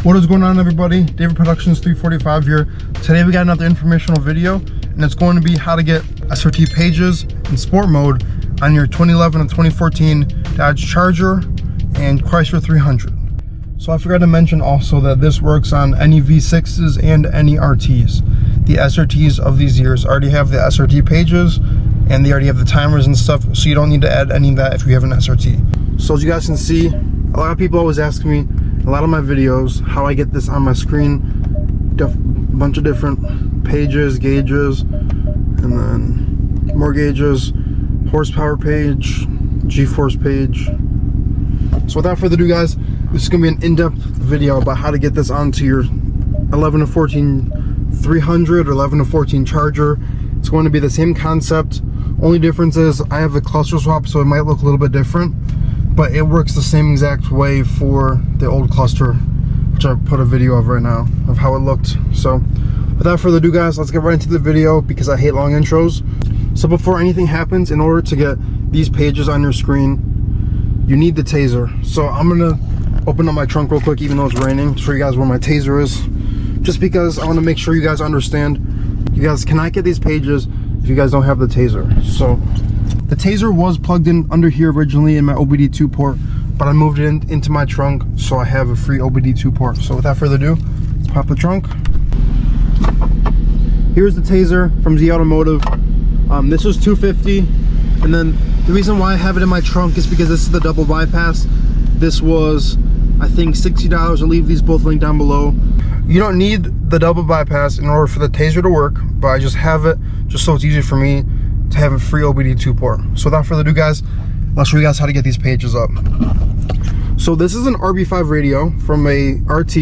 What is going on, everybody? David Productions 345 here. Today we got another informational video, and it's going to be how to get SRT pages in sport mode on your 2011 and 2014 Dodge Charger and Chrysler 300. So I forgot to mention also that this works on any V6s and any RTs. The SRTs of these years already have the SRT pages, and they already have the timers and stuff, so you don't need to add any of that if you have an SRT. So as you guys can see, a lot of people always ask me a lot of my videos how I get this on my screen. Bunch of different pages, gauges, and then more gauges, horsepower page, G-force page. So without further ado, guys, this is going to be an in-depth video about how to get this onto your 11 to 14 300 or 11 to 14 Charger. It's going to be the same concept. Only difference is I have a cluster swap, so it might look a little bit different, but it works the same exact way for the old cluster, which I put a video of right now of how it looked. So without further ado, guys, let's get right into the video because I hate long intros. So before anything happens, in order to get these pages on your screen, you need the taser. So I'm gonna open up my trunk real quick, even though it's raining, to show you guys where my taser is, just because I want to make sure you guys understand. You guys cannot get these pages if you guys don't have the taser. So the taser was plugged in under here originally in my OBD2 port, but I moved it into my trunk, so I have a free OBD2 port. So without further ado, let's pop the trunk. Here's the taser from Z Automotive. This was $250, and then the reason why I have it in my trunk is because this is the double bypass. This was, I think, $60. I'll leave these both linked down below. You don't need the double bypass in order for the taser to work, but I just have it just so it's easy for me to have a free OBD2 port. So without further ado, guys, I'll show you guys how to get these pages up. So this is an RB5 radio from a RT,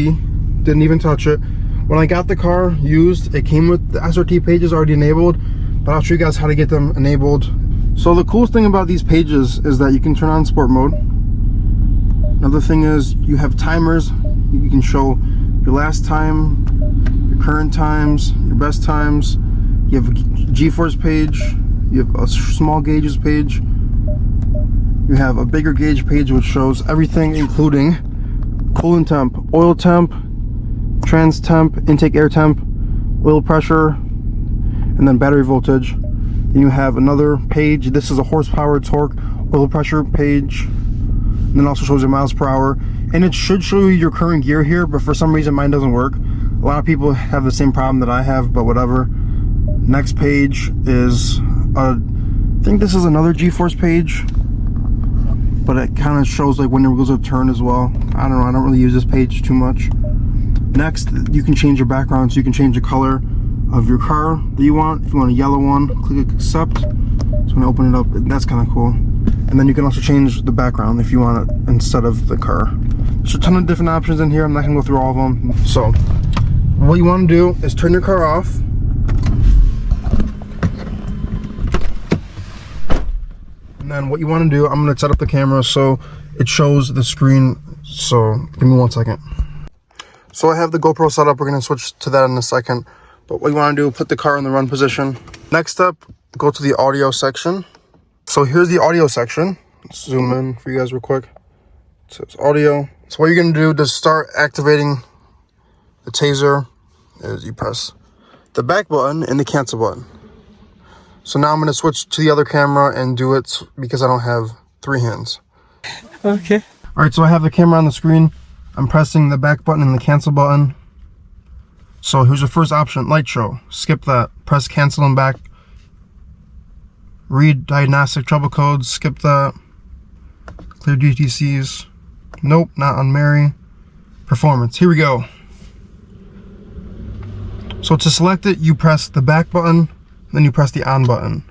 didn't even touch it. When I got the car used, it came with the SRT pages already enabled, but I'll show you guys how to get them enabled. So the coolest thing about these pages is that you can turn on sport mode. Another thing is you have timers. You can show your last time, your current times, your best times. You have a G-force page. You have a small gauges page. You have a bigger gauge page which shows everything, including coolant temp, oil temp, trans temp, intake air temp, oil pressure, and then battery voltage. Then you have another page. This is a horsepower, torque, oil pressure page. And then also shows your miles per hour. And it should show you your current gear here, but for some reason mine doesn't work. A lot of people have the same problem that I have, but whatever. Next page is, I think this is another G-force page, but it kind of shows like when your wheels are turned as well. I don't know, I don't really use this page too much. Next, you can change your background, so you can change the color of your car that you want. If you want a yellow one, click accept. So when I open it up, that's kind of cool. And then you can also change the background if you want it instead of the car. There's a ton of different options in here. I'm not gonna go through all of them. So what you want to do is turn your car off. And then what you want to do, I'm going to set up the camera so it shows the screen. So give me 1 second. So I have the GoPro set up. We're going to switch to that in a second. But what you want to do, put the car in the run position. Next up, go to the audio section. So here's the audio section. Let's zoom in for you guys real quick. So it's audio. So what you're going to do to start activating the taser is you press the back button and the cancel button. So now I'm going to switch to the other camera and do it because I don't have 3 hands. Okay. All right, so I have the camera on the screen. I'm pressing the back button and the cancel button. So here's the first option, light show. Skip that. Press cancel and back. Read diagnostic trouble codes. Skip that. Clear DTCs. Nope, not on Mary. Performance. Here we go. So to select it, you press the back button. Then you press the on button.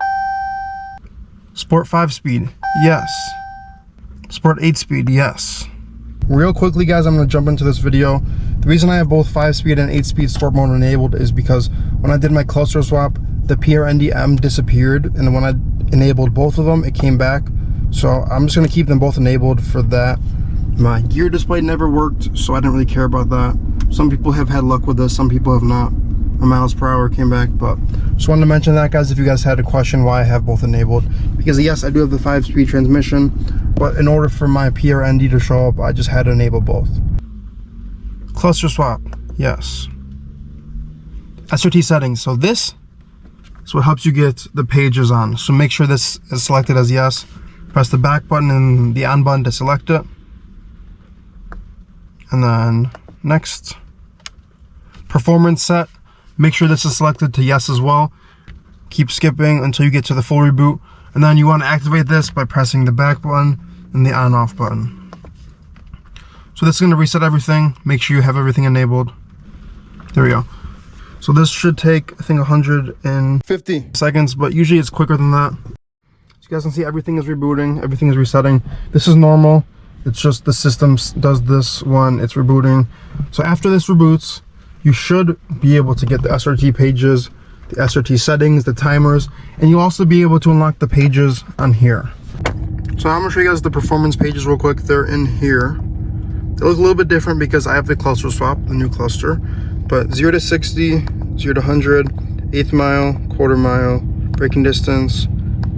Sport 5-speed, yes. Sport 8-speed, yes. Real quickly, guys, I'm gonna jump into this video. The reason I have both 5-speed and 8-speed sport mode enabled is because when I did my cluster swap, the PRNDM disappeared, and when I enabled both of them, it came back. So I'm just gonna keep them both enabled for that. My gear display never worked, so I didn't really care about that. Some people have had luck with this, some people have not. My miles per hour came back, but just wanted to mention that, guys, if you guys had a question why I have both enabled. Because yes, I do have the 5-speed transmission, but in order for my PRND to show up, I just had to enable both. Cluster swap, yes. SRT settings, so this is what helps you get the pages on. So make sure this is selected as yes. Press the back button and the on button to select it. And then next, performance set. Make sure this is selected to yes as well. Keep skipping until you get to the full reboot. And then you want to activate this by pressing the back button and the on off button. So this is going to reset everything. Make sure you have everything enabled. There we go. So this should take, I think, 150 seconds, but usually it's quicker than that. So you guys can see everything is rebooting, everything is resetting. This is normal. It's just the system does this when it's rebooting. So after this reboots, you should be able to get the SRT pages, the SRT settings, the timers, and you'll also be able to unlock the pages on here. So I'm gonna show you guys the performance pages real quick. They're in here. They look a little bit different because I have the cluster swap, the new cluster. But 0 to 60, 0 to 100, eighth mile, quarter mile, braking distance,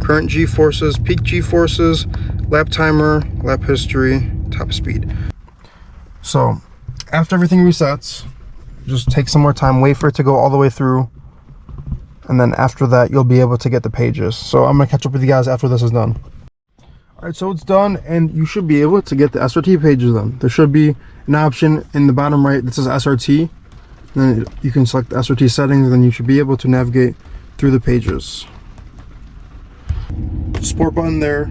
current G-forces, peak G-forces, lap timer, lap history, top speed. So after everything resets, just take some more time, wait for it to go all the way through, and then after that you'll be able to get the pages. So I'm gonna catch up with you guys after this is done. All right, so it's done, and you should be able to get the SRT pages then. There should be an option in the bottom right that says SRT. Then you can select the SRT settings, and then you should be able to navigate through the pages. Support button there.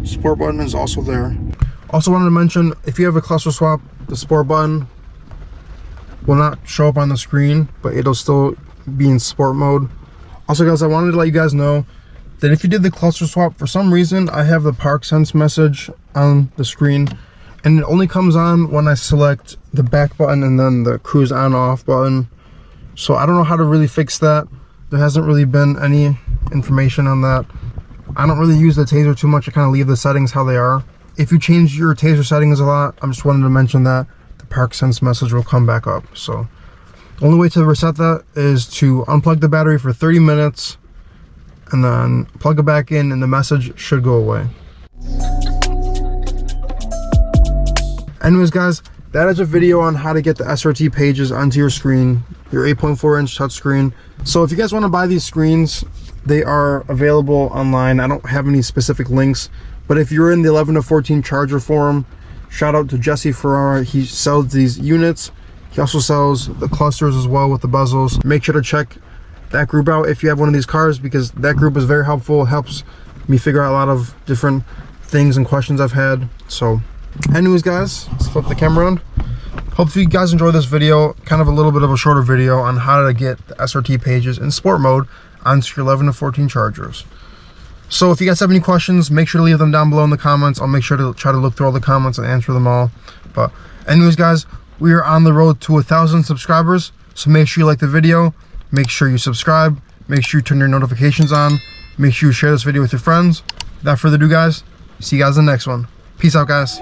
Support button is also there. Also wanted to mention, if you have a cluster swap, the support button will not show up on the screen, but it'll still be in sport mode. Also guys, I wanted to let you guys know that if you did the cluster swap, for some reason I have the park sense message on the screen, and it only comes on when I select the back button and then the cruise on off button. So I don't know how to really fix that. There hasn't really been any information on that. I don't really use the taser too much. I kind of leave the settings how they are. If you change your taser settings a lot, I just wanted to mention that the park sense message will come back up. So the only way to reset that is to unplug the battery for 30 minutes and then plug it back in, and the message should go away. Anyways guys, that is a video on how to get the SRT pages onto your screen, your 8.4-inch touchscreen. So if you guys want to buy these screens, they are available online. I don't have any specific links, but if you're in the 11 to 14 charger forum, shout out to Jesse Ferrara. He sells these units. He also sells the clusters as well with the bezels. Make sure to check that group out if you have one of these cars, because that group is very helpful. It helps me figure out a lot of different things and questions I've had. So anyways guys, let's flip the camera around. Hopefully you guys enjoyed this video, kind of a little bit of a shorter video on how to get the SRT pages in sport mode onto your 11 to 14 chargers. So if you guys have any questions, make sure to leave them down below in the comments. I'll make sure to try to look through all the comments and answer them all. But anyways guys, we are on the road to 1,000 subscribers, so make sure you like the video, make sure you subscribe, make sure you turn your notifications on, make sure you share this video with your friends. Without further ado guys, see you guys in the next one. Peace out guys.